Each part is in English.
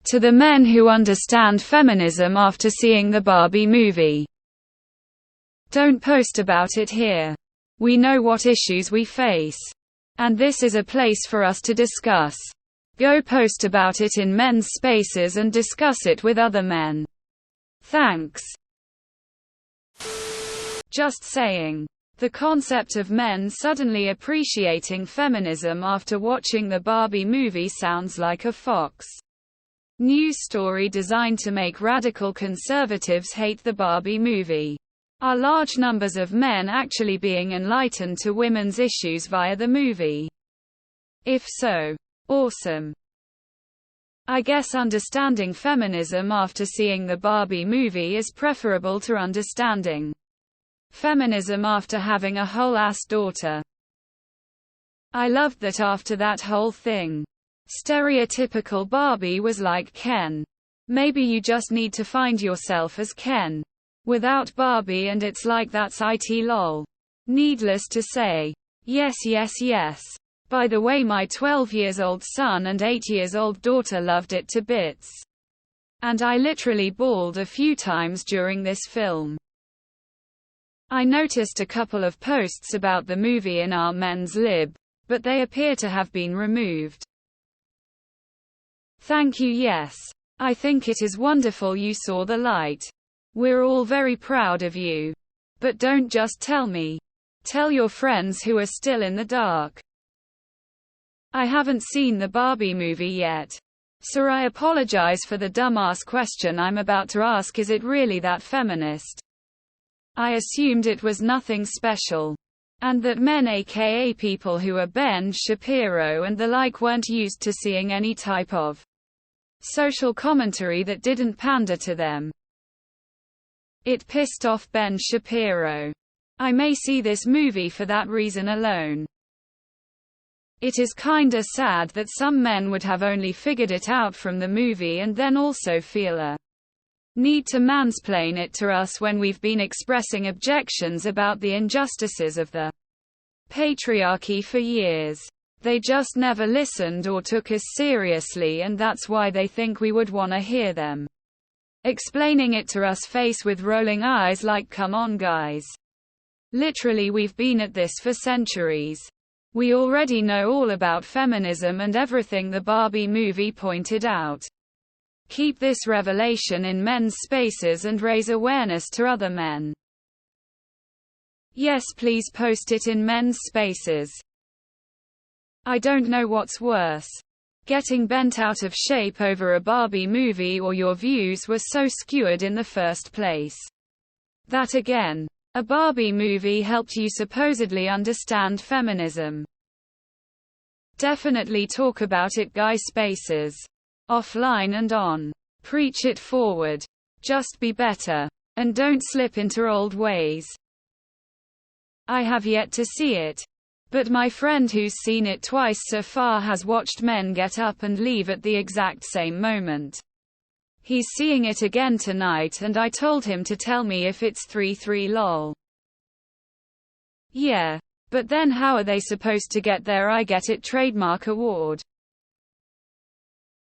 To the men who understand feminism after seeing the Barbie movie. Don't post about it here. We know what issues we face. And this is a place for us to discuss. Go post about it in men's spaces and discuss it with other men. Thanks. Just saying. The concept of men suddenly appreciating feminism after watching the Barbie movie sounds like a Fox News story designed to make radical conservatives hate the Barbie movie. Are large numbers of men actually being enlightened to women's issues via the movie? If so, awesome. I guess understanding feminism after seeing the Barbie movie is preferable to understanding feminism after having a whole-ass daughter. I loved that after that whole thing. Stereotypical Barbie was like Ken. Maybe you just need to find yourself as Ken. Without Barbie, and it's like that's IT lol. Needless to say. Yes, yes, yes. By the way, my 12-years-old son and 8-years-old daughter loved it to bits. And I literally bawled a few times during this film. I noticed a couple of posts about the movie in our men's lib, but they appear to have been removed. Thank you. Yes. I think it is wonderful you saw the light. We're all very proud of you. But don't just tell me. Tell your friends who are still in the dark. I haven't seen the Barbie movie yet. So I apologize for the dumbass question I'm about to ask. Is it really that feminist? I assumed it was nothing special. And that men, aka people who are Ben Shapiro and the like, weren't used to seeing any type of social commentary that didn't pander to them. It pissed off Ben Shapiro. I may see this movie for that reason alone. It is kinda sad that some men would have only figured it out from the movie and then also feel a need to mansplain it to us when we've been expressing objections about the injustices of the patriarchy for years. They just never listened or took us seriously, and that's why they think we would wanna hear them explaining it to us face with rolling eyes like, come on guys. Literally, we've been at this for centuries. We already know all about feminism and everything the Barbie movie pointed out. Keep this revelation in men's spaces and raise awareness to other men. Yes, please post it in men's spaces. I don't know what's worse. Getting bent out of shape over a Barbie movie, or your views were so skewed in the first place. That again. A Barbie movie helped you supposedly understand feminism. Definitely talk about it, guys. Spaces. Offline and on. Preach it forward. Just be better. And don't slip into old ways. I have yet to see it. But my friend who's seen it twice so far has watched men get up and leave at the exact same moment. He's seeing it again tonight, and I told him to tell me if it's 3-3 lol. Yeah. But then how are they supposed to get their I Get It trademark award?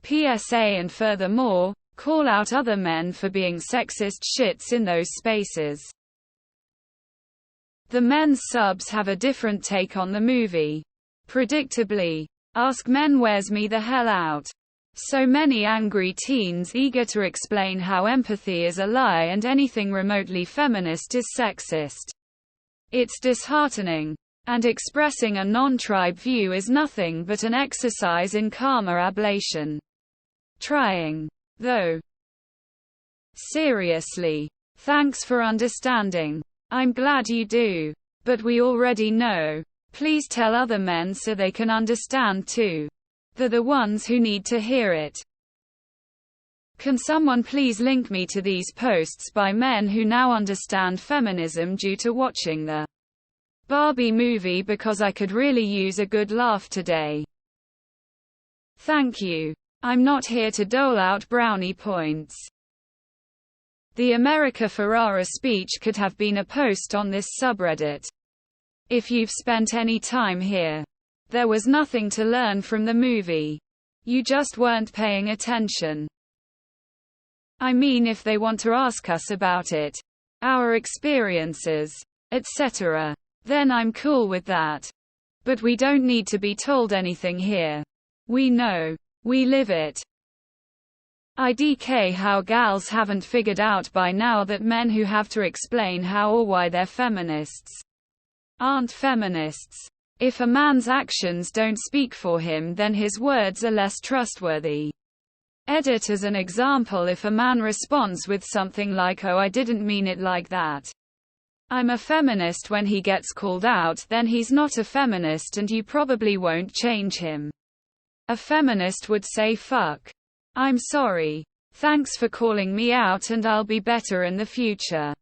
PSA, and furthermore, call out other men for being sexist shits in those spaces. The men's subs have a different take on the movie. Predictably. Ask Men wears me the hell out. So many angry teens eager to explain how empathy is a lie and anything remotely feminist is sexist. It's disheartening. And expressing a non-tribe view is nothing but an exercise in karma ablation. Trying. Though. Seriously. Thanks for understanding. I'm glad you do. But we already know. Please tell other men so they can understand too. They're the ones who need to hear it. Can someone please link me to these posts by men who now understand feminism due to watching the Barbie movie, because I could really use a good laugh today. Thank you. I'm not here to dole out brownie points. The America Ferrara speech could have been a post on this subreddit. If you've spent any time here, there was nothing to learn from the movie. You just weren't paying attention. I mean, if they want to ask us about it, our experiences, etc., then I'm cool with that. But we don't need to be told anything here. We know. We live it. IDK how gals haven't figured out by now that men who have to explain how or why they're feminists aren't feminists. If a man's actions don't speak for him, then his words are less trustworthy. Edit as an example, if a man responds with something like, "Oh, I didn't mean it like that. I'm a feminist," when he gets called out, then he's not a feminist and you probably won't change him. A feminist would say, "Fuck. I'm sorry. Thanks for calling me out and I'll be better in the future."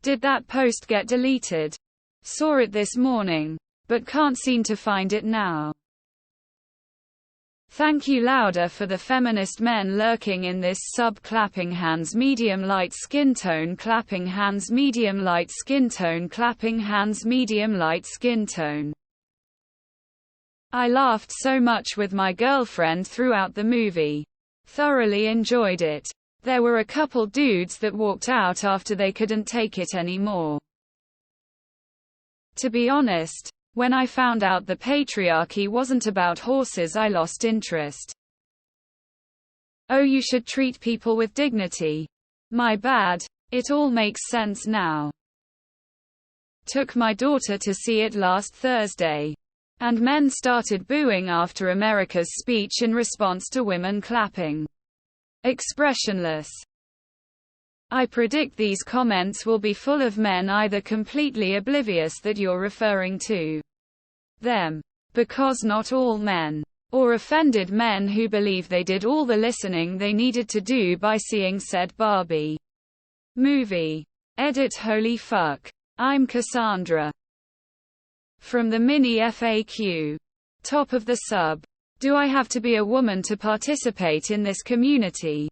Did that post get deleted? Saw it this morning, but can't seem to find it now. Thank you louder for the feminist men lurking in this sub. Clapping hands, medium light skin tone, clapping hands, medium light skin tone, clapping hands, medium light skin tone. I laughed so much with my girlfriend throughout the movie. Thoroughly enjoyed it. There were a couple dudes that walked out after they couldn't take it anymore. To be honest, when I found out the patriarchy wasn't about horses, I lost interest. Oh, you should treat people with dignity. My bad. It all makes sense now. Took my daughter to see it last Thursday. And men started booing after America's speech in response to women clapping. Expressionless. I predict these comments will be full of men either completely oblivious that you're referring to them, because not all men, or offended men who believe they did all the listening they needed to do by seeing said Barbie movie. Edit. Holy fuck. I'm Cassandra. From the mini FAQ. Top of the sub. Do I have to be a woman to participate in this community?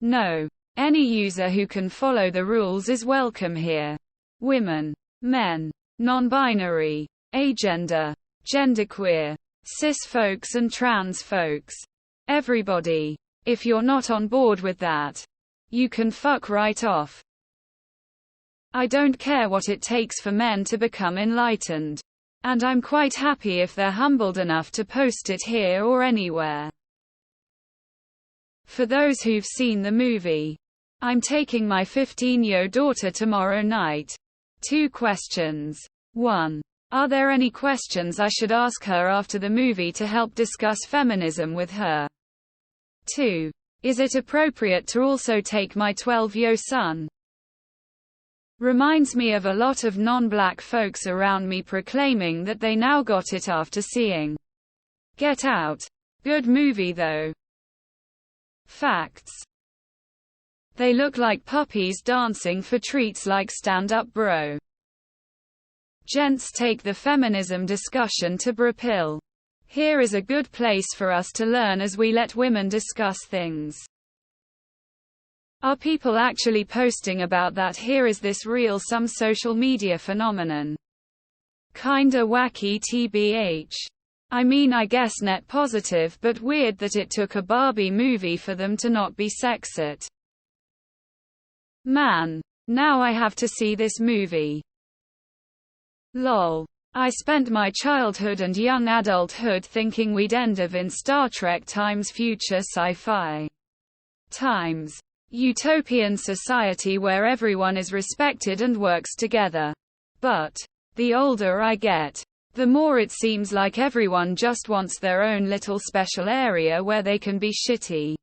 No. Any user who can follow the rules is welcome here. Women, men, non-binary, agender, genderqueer, cis folks and trans folks. Everybody. If you're not on board with that, you can fuck right off. I don't care what it takes for men to become enlightened. And I'm quite happy if they're humbled enough to post it here or anywhere. For those who've seen the movie, I'm taking my 15-year-old daughter tomorrow night. 2 questions. 1. Are there any questions I should ask her after the movie to help discuss feminism with her? 2. Is it appropriate to also take my 12-year-old son? Reminds me of a lot of non-black folks around me proclaiming that they now got it after seeing Get Out. Good movie though. Facts. They look like puppies dancing for treats like Stand Up Bro. Gents, take the feminism discussion to Brapil. Here is a good place for us to learn as we let women discuss things. Are people actually posting about that? Here is this real some social media phenomenon? Kinda wacky tbh. I mean, I guess net positive, but weird that it took a Barbie movie for them to not be sexist. Man. Now I have to see this movie. Lol. I spent my childhood and young adulthood thinking we'd end up in Star Trek times future sci-fi times utopian society where everyone is respected and works together. But the older I get, the more it seems like everyone just wants their own little special area where they can be shitty.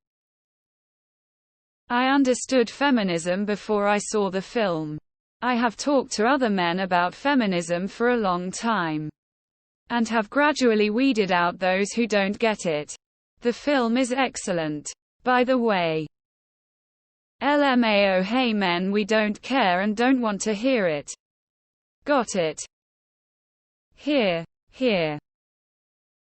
I understood feminism before I saw the film. I have talked to other men about feminism for a long time, and have gradually weeded out those who don't get it. The film is excellent, by the way. LMAO. Hey men, we don't care and don't want to hear it. Got it. Here.